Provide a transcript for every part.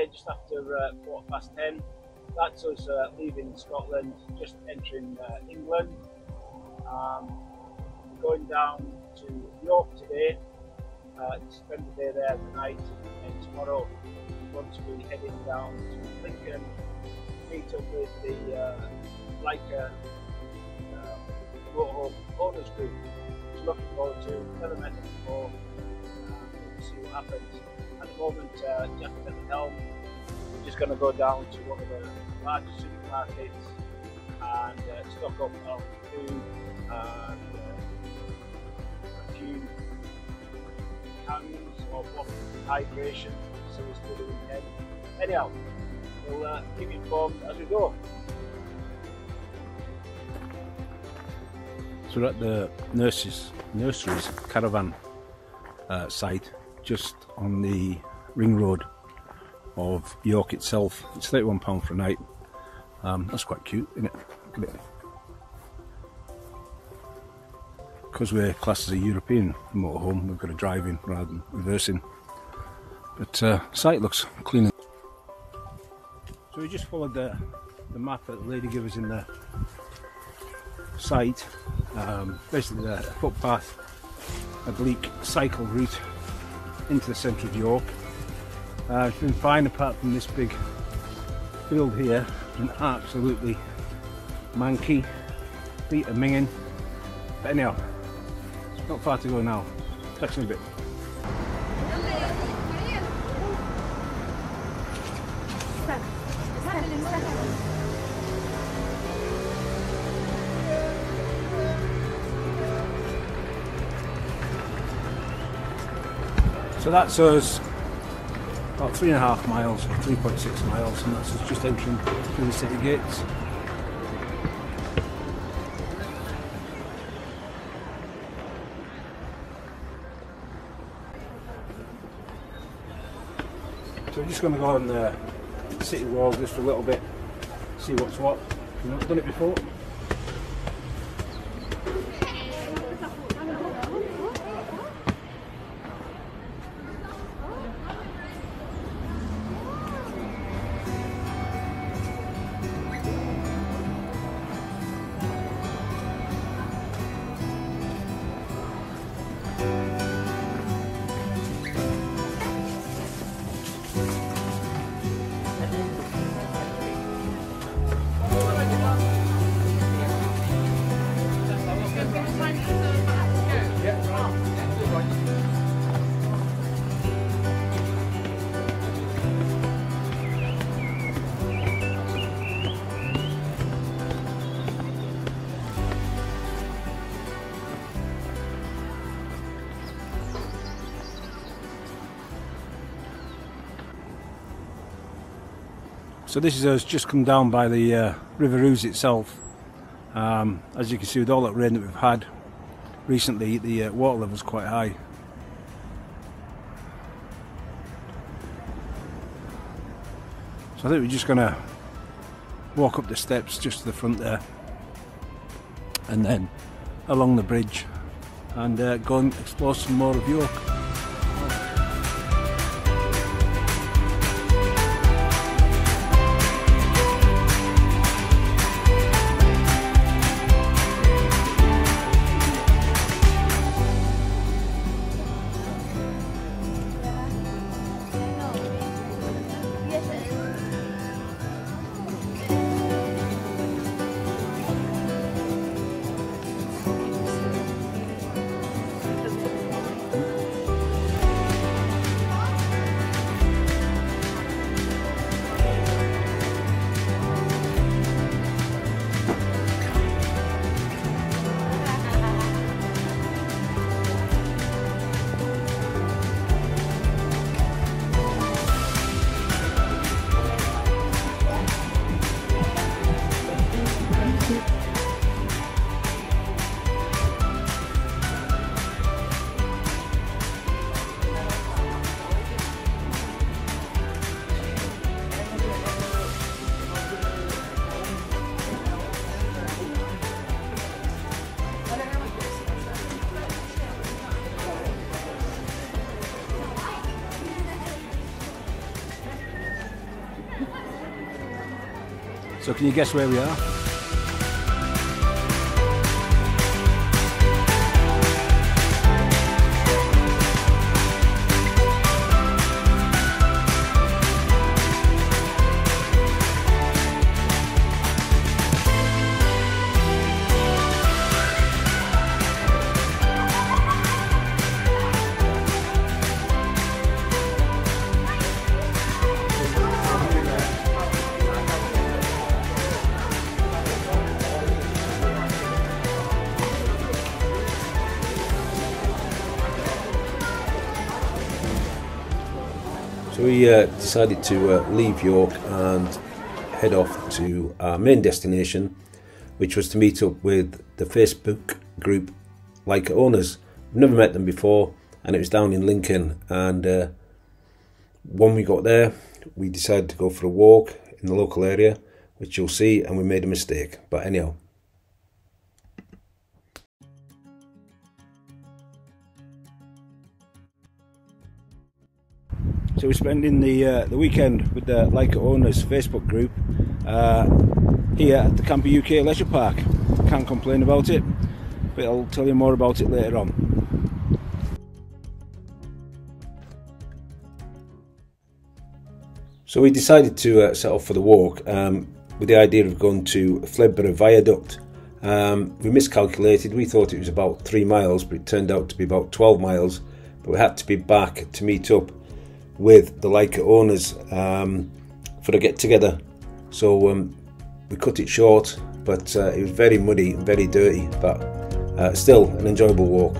today, just after 10:15. That's us leaving Scotland, just entering England. We're going down to York today, spend the day there the night, and tomorrow we're going to be heading down to Lincoln, meet up with the Laika Owners Group. Just looking forward to, never met them before, see what happens. At the moment, Jack is at the helm. We're just going to go down to one of the largest supermarkets and stock up on food and a few cans of hydration, so it's through the weekend. Anyhow, we'll keep you informed as we go. So we're at the nurseries caravan site, just on the ring road of York itself. It's £31 for a night. That's quite cute, isn't it? Look at it. Because we're classed as a European motorhome, we've got to drive in rather than reversing. But site looks clean. So we just followed the map that the lady gave us in the site. Basically a footpath, oblique cycle route into the centre of York. It's been fine apart from this big field here, and absolutely manky, feet are minging. But anyhow, it's not far to go now. Catch you in a bit. So that's us about 3.5 miles, or 3.6 miles, and that's us just entering through the city gates. So we're just going to go on the city wall just for a little bit, see what's what. We've not done it before. So this is us just come down by the River Ouse itself. As you can see, with all that rain that we've had recently, the water level's quite high. So I think we're just going to walk up the steps just to the front there, and then along the bridge, and go and explore some more of York. So can you guess where we are? So we decided to leave York and head off to our main destination, which was to meet up with the Facebook group Laika Owners. I've never met them before, and it was down in Lincoln. And when we got there, we decided to go for a walk in the local area, which you'll see, and we made a mistake. But anyhow. So we're spending the weekend with the Laika Owners Facebook group here at the Camper UK Leisure Park. Can't complain about it, but I'll tell you more about it later on. So we decided to set off for the walk with the idea of going to Fledborough Viaduct. We miscalculated. We thought it was about 3 miles, but it turned out to be about 12 miles. But we had to be back to meet up with the Laika Owners for a get-together. So we cut it short, but it was very muddy and very dirty, but still an enjoyable walk.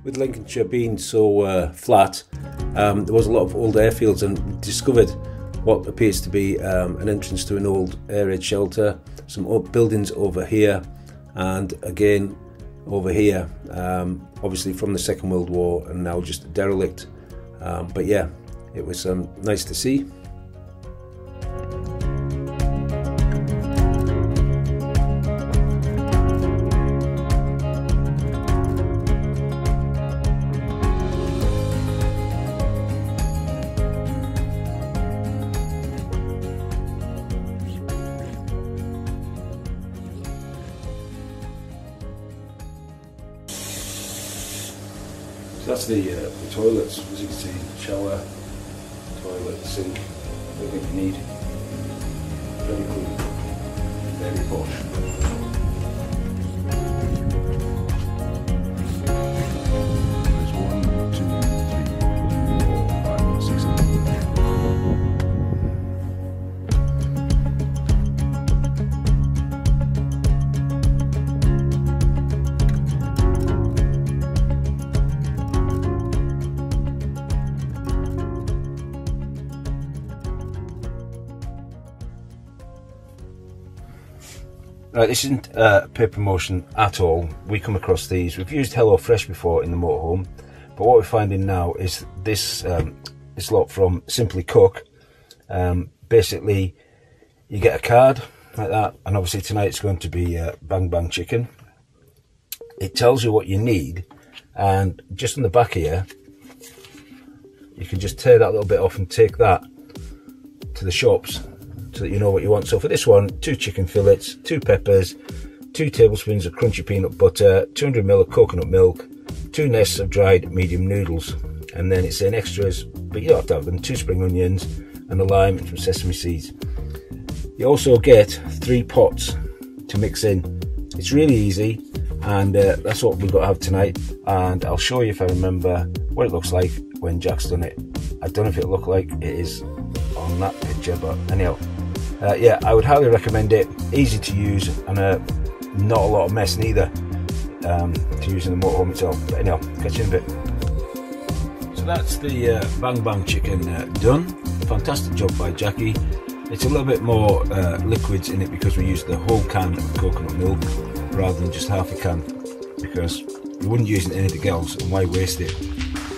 With Lincolnshire being so flat, there was a lot of old airfields, and we discovered what appears to be an entrance to an old air raid shelter, some old buildings over here, and again over here, obviously from the Second World War and now just a derelict. But yeah, it was nice to see. So that's the toilets, as you can see, shower, toilet, sink, everything you need. Very clean, very posh. Right, this isn't paid promotion at all. We come across these. We've used HelloFresh before in the motorhome, but what we're finding now is this this lot from Simply Cook. Basically, you get a card like that, and obviously tonight it's going to be Bang Bang Chicken. It tells you what you need, and just on the back here, you can just tear that little bit off and take that to the shops, so that you know what you want. So for this one, 2 chicken fillets, 2 peppers, 2 tablespoons of crunchy peanut butter, 200 ml of coconut milk, 2 nests of dried medium noodles, and then it's in extras, but you don't have to have them, 2 spring onions and a lime and some sesame seeds. You also get 3 pots to mix in. It's really easy, and that's what we've got to have tonight, and I'll show you if I remember what it looks like when Jack's done it. I don't know if it'll look like it is on that picture, but anyhow. Yeah, I would highly recommend it. Easy to use, and not a lot of mess neither to use in the motorhome itself. But anyhow, catch you in a bit. So that's the Bang Bang chicken done. Fantastic job by Jackie. It's a little bit more liquids in it because we used the whole can of coconut milk rather than just half a can, because we wouldn't use it in anything else, and why waste it?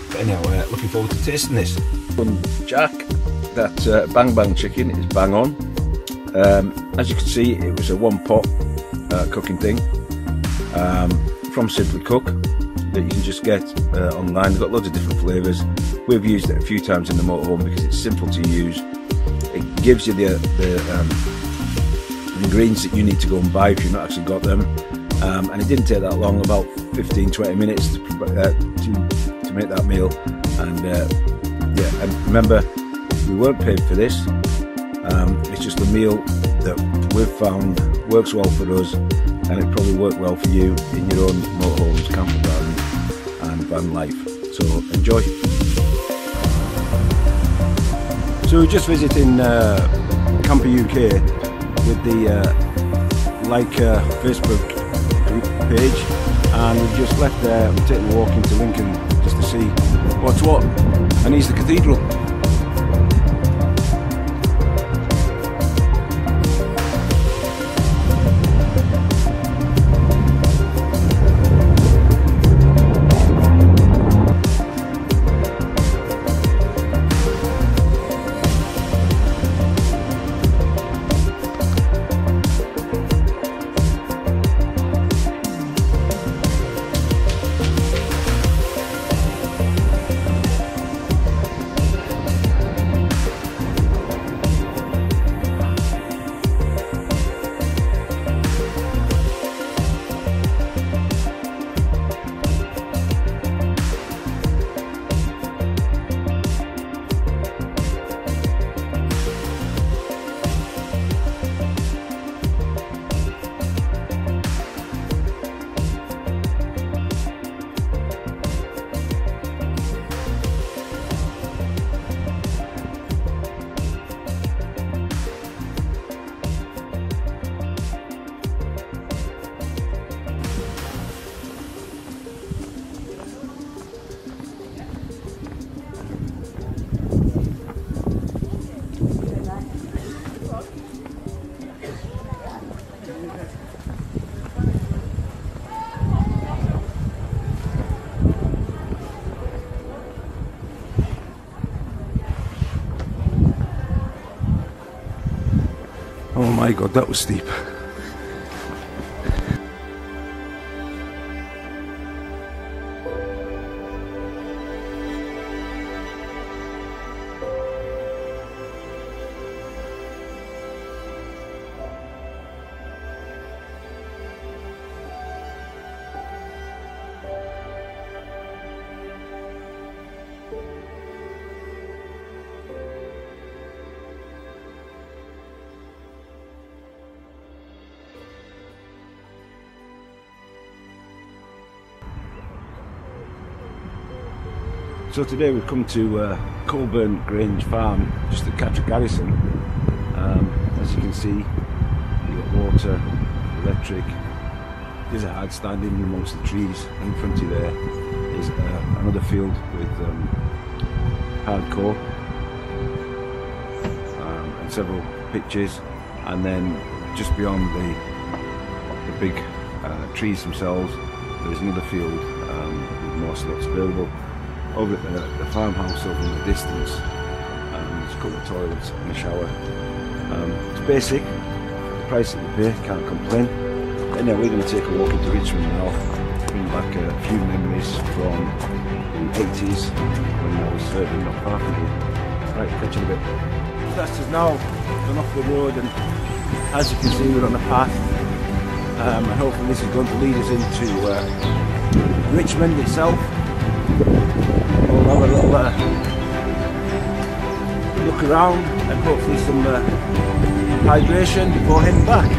But anyhow, looking forward to tasting this. Jack, that Bang Bang chicken is bang on. As you can see, it was a one pot cooking thing from Simply Cook that you can just get online. They've got loads of different flavours. We've used it a few times in the motorhome because it's simple to use. It gives you the ingredients that you need to go and buy if you've not actually got them, and it didn't take that long, about 15-20 minutes to make that meal. And yeah, and remember, we weren't paid for this. It's just a meal that we've found works well for us, and it probably worked well for you in your own motorhomes, camper van and van life. So enjoy. So we're just visiting Camper UK with the Laika Facebook group page, and we've just left there. We're taking a walk into Lincoln just to see what's what, and here's the cathedral. Oh my god, that was steep. So today we've come to Colburn Grange Farm, just at Catterick Garrison. As you can see, you've got water, electric. There's a hard stand in amongst the trees, and in front of you there is another field with hardcore and several pitches, and then just beyond the big trees themselves there is another field with more slots available. Over at the farmhouse over in the distance, there's a couple of toilets and a shower. It's basic, the price that you pay, can't complain. Anyway, we're going to take a walk into Richmond now, bring back a few memories from the 80s when I was serving not far from here. Right, catch you in a bit. That's us now gone off the road, and as you can see we're on a path, and hopefully this is going to lead us into Richmond itself. We'll have a little look around and hopefully some hydration before heading back.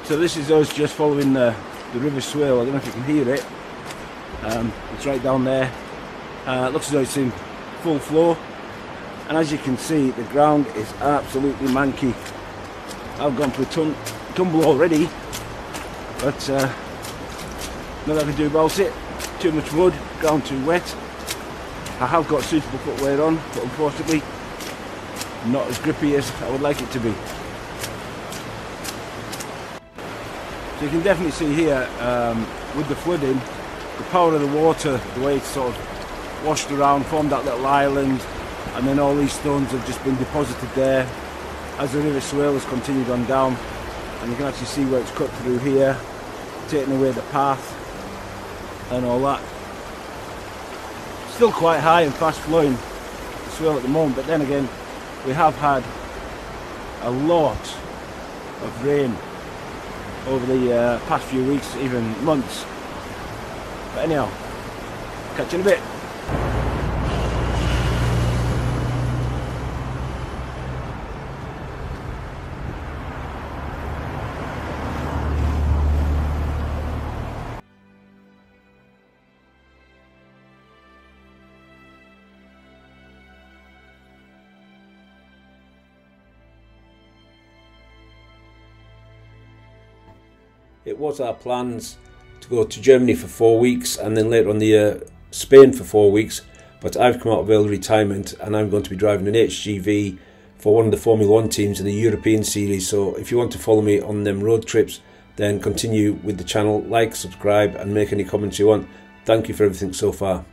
So this is us just following the River Swale. I don't know if you can hear it. It's right down there. It looks as though it's in full flow, and as you can see, the ground is absolutely manky. I've gone for a tumble already, but nothing I can do about it. Too much mud, ground too wet. I have got suitable footwear on, but unfortunately not as grippy as I would like it to be. So you can definitely see here, with the flooding, the power of the water, the way it's sort of washed around, formed that little island, and then all these stones have just been deposited there as the River Swale has continued on down, and you can actually see where it's cut through here, taking away the path and all that. Still quite high and fast flowing, the swale at the moment, but then again we have had a lot of rain over the past few weeks, even months. But anyhow, catch you in a bit. It was our plans to go to Germany for 4 weeks and then later on the year Spain for 4 weeks, but I've come out of early retirement and I'm going to be driving an HGV for one of the Formula 1 teams in the European series. So if you want to follow me on them road trips, then continue with the channel, like, subscribe and make any comments you want. Thank you for everything so far.